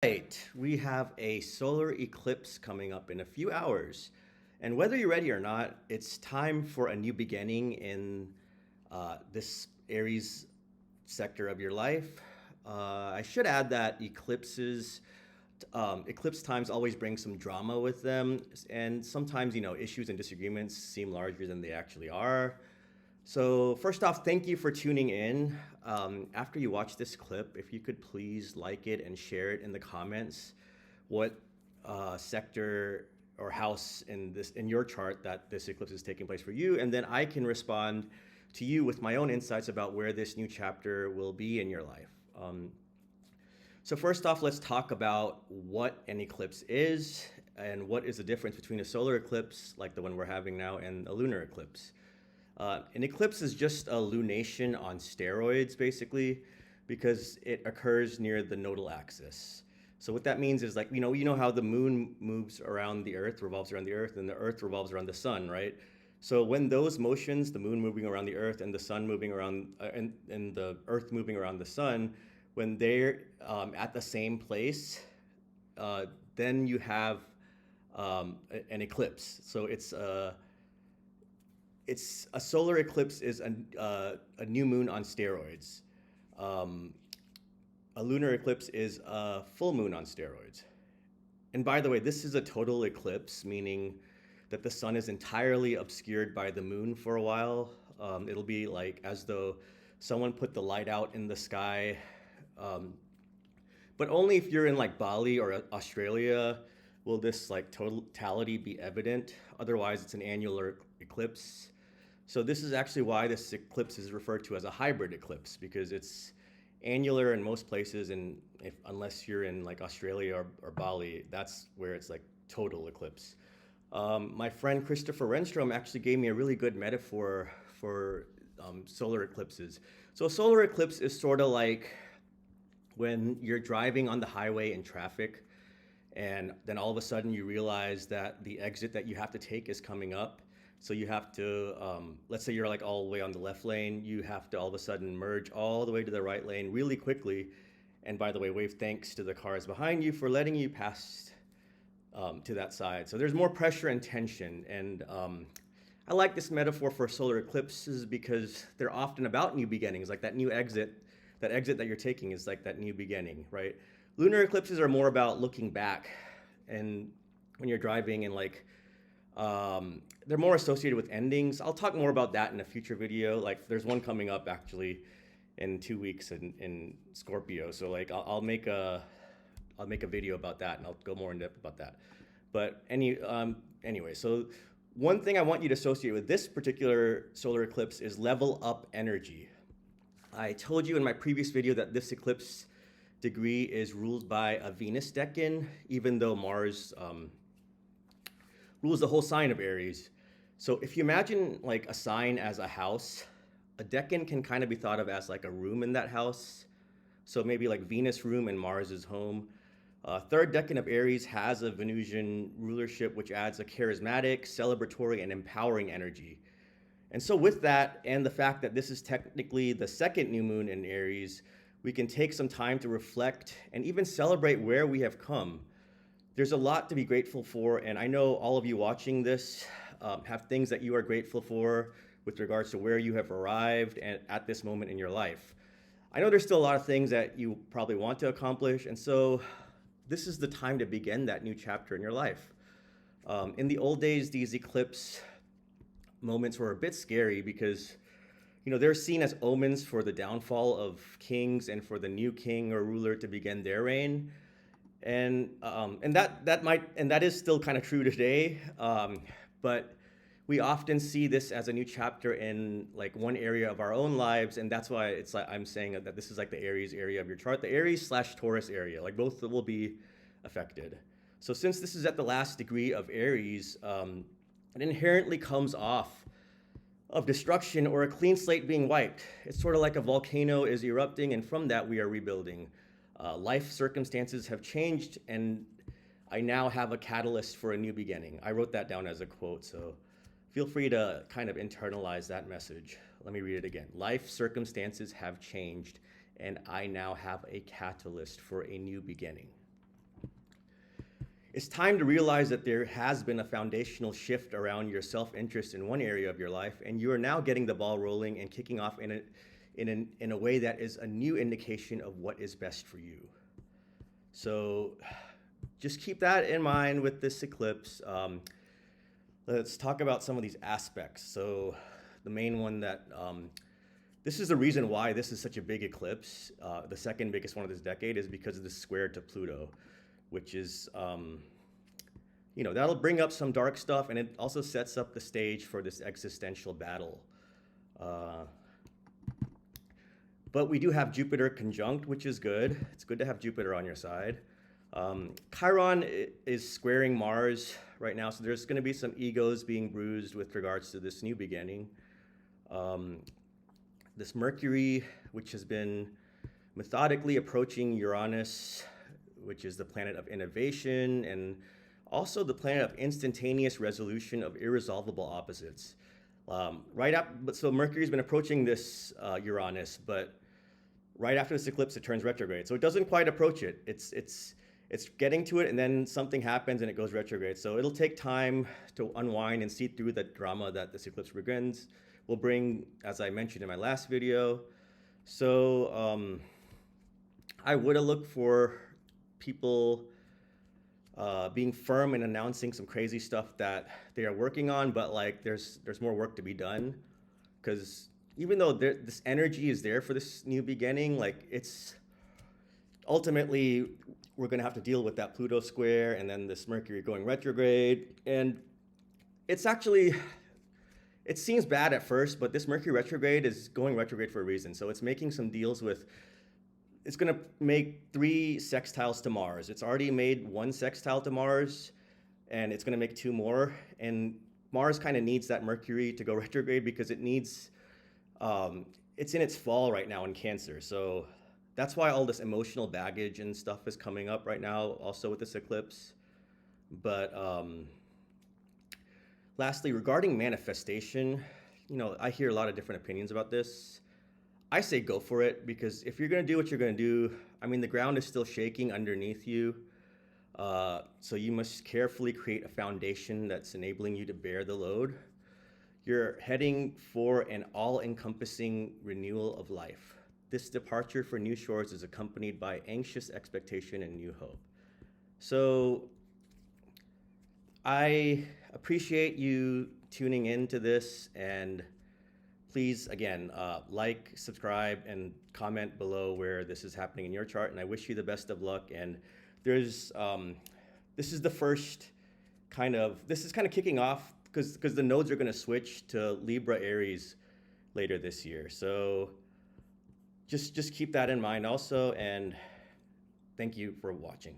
Right, we have a solar eclipse coming up in a few hours. And whether you're ready or not, it's time for a new beginning in this Aries sector of your life. I should add that eclipse times always bring some drama with them. And sometimes, issues and disagreements seem larger than they actually are. So, first off, thank you for tuning in. After you watch this clip, if you could please like it and share it in the comments, what sector or house in your chart that this eclipse is taking place for you, and then I can respond to you with my own insights about where this new chapter will be in your life. So first off, let's talk about what an eclipse is and what is the difference between a solar eclipse like the one we're having now and a lunar eclipse. An eclipse is just a lunation on steroids, basically, because it occurs near the nodal axis. So what that means is, like, you know how the moon moves around the Earth, revolves around the Earth, and the Earth revolves around the sun, right? So when those motions, the moon moving around the Earth and the sun moving around, and the Earth moving around the sun, when they're at the same place, then you have an eclipse. So it's a solar eclipse is a new moon on steroids. Um, a lunar eclipse is a full moon on steroids. And by the way, this is a total eclipse, meaning that the sun is entirely obscured by the moon for a while. It'll be like as though someone put the light out in the sky. Um, but only if you're in like Bali or Australia will this like totality be evident. Otherwise, it's an annular eclipse. So this is actually why this eclipse is referred to as a hybrid eclipse, because it's annular in most places, and unless you're in like Australia or Bali, that's where it's like total eclipse. My friend Christopher Renstrom actually gave me a really good metaphor for solar eclipses. So a solar eclipse is sort of like when you're driving on the highway in traffic, and then all of a sudden you realize that the exit that you have to take is coming up. So you have to, let's say you're like all the way on the left lane, you have to all of a sudden merge all the way to the right lane really quickly. And by the way, wave thanks to the cars behind you for letting you pass to that side. So there's more pressure and tension. And I like this metaphor for solar eclipses because they're often about new beginnings, like that new exit. That exit that you're taking is like that new beginning, right? Lunar eclipses are more about looking back, and when you're driving and like they're more associated with endings. I'll talk more about that in a future video. Like there's one coming up actually in 2 weeks in Scorpio. So like I'll make a video about that, and I'll go more in depth about that. But anyway, so one thing I want you to associate with this particular solar eclipse is level up energy. I told you in my previous video that this eclipse degree is ruled by a Venus decan, even though Mars rules the whole sign of Aries. So if you imagine like a sign as a house, a decan can kind of be thought of as like a room in that house. So maybe like Venus room and Mars is home. Third decan of Aries has a Venusian rulership, which adds a charismatic, celebratory, and empowering energy. And so with that, and the fact that this is technically the second new moon in Aries, we can take some time to reflect and even celebrate where we have come. There's a lot to be grateful for, and I know all of you watching this have things that you are grateful for with regards to where you have arrived and at this moment in your life. I know there's still a lot of things that you probably want to accomplish, and so this is the time to begin that new chapter in your life. In the old days, these eclipse moments were a bit scary because they're seen as omens for the downfall of kings and for the new king or ruler to begin their reign. And that is still kind of true today, but we often see this as a new chapter in like one area of our own lives, and that's why it's like I'm saying that this is like the Aries area of your chart, the Aries/Taurus area, like both will be affected. So since this is at the last degree of Aries, it inherently comes off of destruction or a clean slate being wiped. It's sort of like a volcano is erupting, and from that we are rebuilding. Life circumstances have changed, and I now have a catalyst for a new beginning. I wrote that down as a quote, so feel free to kind of internalize that message. Let me read it again. Life circumstances have changed, and I now have a catalyst for a new beginning. It's time to realize that there has been a foundational shift around your self-interest in one area of your life, and you are now getting the ball rolling and kicking off in a way that is a new indication of what is best for you. So just keep that in mind with this eclipse. Let's talk about some of these aspects. So the main one that this is the reason why this is such a big eclipse. The second biggest one of this decade is because of the square to Pluto, which is, that'll bring up some dark stuff, and it also sets up the stage for this existential battle. But we do have Jupiter conjunct, which is good. It's good to have Jupiter on your side. Chiron is squaring Mars right now, so there's going to be some egos being bruised with regards to this new beginning. This Mercury, which has been methodically approaching Uranus, which is the planet of innovation and also the planet of instantaneous resolution of irresolvable opposites. So Mercury's been approaching this Uranus, but right after this eclipse, it turns retrograde. So it doesn't quite approach it. It's getting to it, and then something happens and it goes retrograde. So it'll take time to unwind and see through the drama that this eclipse will bring, as I mentioned in my last video. So I would have looked for people being firm and announcing some crazy stuff that they are working on, but like there's more work to be done, because even though this energy is there for this new beginning, like it's ultimately we're going to have to deal with that Pluto square and then this Mercury going retrograde, and it's actually, it seems bad at first, but this Mercury retrograde is going retrograde for a reason. So it's making some deals with, it's going to make 3 sextiles to Mars. It's already made 1 sextile to Mars, and it's going to make 2 more. And Mars kind of needs that Mercury to go retrograde because it needs, it's in its fall right now in Cancer. So that's why all this emotional baggage and stuff is coming up right now, also with this eclipse. But lastly, regarding manifestation, I hear a lot of different opinions about this. I say go for it, because if you're going to do what you're going to do, I mean, the ground is still shaking underneath you. So you must carefully create a foundation that's enabling you to bear the load. You're heading for an all-encompassing renewal of life. This departure for new shores is accompanied by anxious expectation and new hope. So I appreciate you tuning into this, and please, again, like, subscribe, and comment below where this is happening in your chart, and I wish you the best of luck. And this is the first this is kind of kicking off, because the nodes are going to switch to Libra Aries later this year. So just keep that in mind also, and thank you for watching.